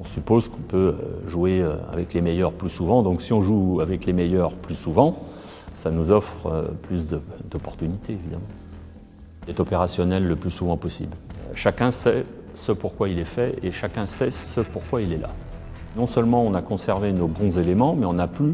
On suppose qu'on peut jouer avec les meilleurs plus souvent, donc si on joue avec les meilleurs plus souvent, ça nous offre plus d'opportunités évidemment. Est opérationnel le plus souvent possible. Chacun sait ce pourquoi il est fait et chacun sait ce pourquoi il est là. Non seulement on a conservé nos bons éléments, mais on a pu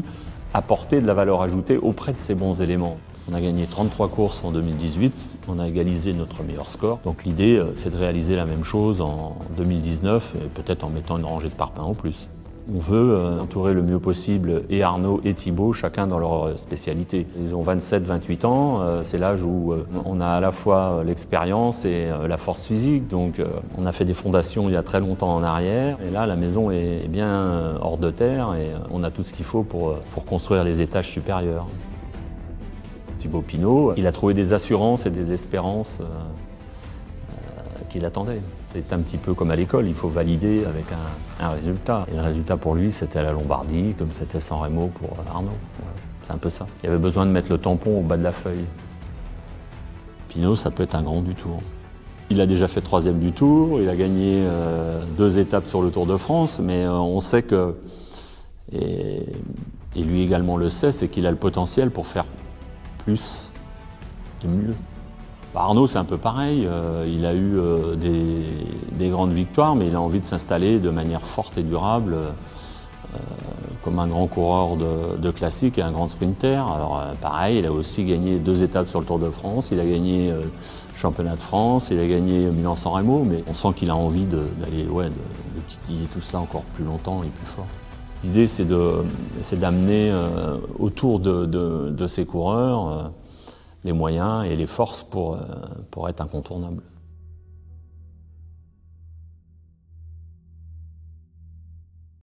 apporter de la valeur ajoutée auprès de ces bons éléments. On a gagné 33 courses en 2018, on a égalisé notre meilleur score. Donc l'idée, c'est de réaliser la même chose en 2019, et peut-être en mettant une rangée de parpaings en plus. On veut entourer le mieux possible et Arnaud et Thibaut, chacun dans leur spécialité. Ils ont 27-28 ans, c'est l'âge où on a à la fois l'expérience et la force physique. Donc on a fait des fondations il y a très longtemps en arrière. Et là, la maison est bien hors de terre et on a tout ce qu'il faut pour construire les étages supérieurs. Thibaut Pinot, il a trouvé des assurances et des espérances qu'il attendait. C'est un petit peu comme à l'école, il faut valider avec un résultat. Et le résultat pour lui, c'était la Lombardie, comme c'était San Remo pour Arnaud. Ouais, c'est un peu ça. Il avait besoin de mettre le tampon au bas de la feuille. Pinot, ça peut être un grand du Tour. Il a déjà fait 3e du Tour, il a gagné 2 étapes sur le Tour de France, mais on sait que, et lui également le sait, c'est qu'il a le potentiel pour faire plus et mieux. Arnaud, c'est un peu pareil, il a eu des grandes victoires, mais il a envie de s'installer de manière forte et durable comme un grand coureur de classique et un grand sprinter. Alors pareil, il a aussi gagné 2 étapes sur le Tour de France, il a gagné le championnat de France, il a gagné Milan-San Remo, mais on sent qu'il a envie d'aller de titiller tout cela encore plus longtemps et plus fort. L'idée, c'est d'amener autour de ces coureurs les moyens et les forces pour être incontournables.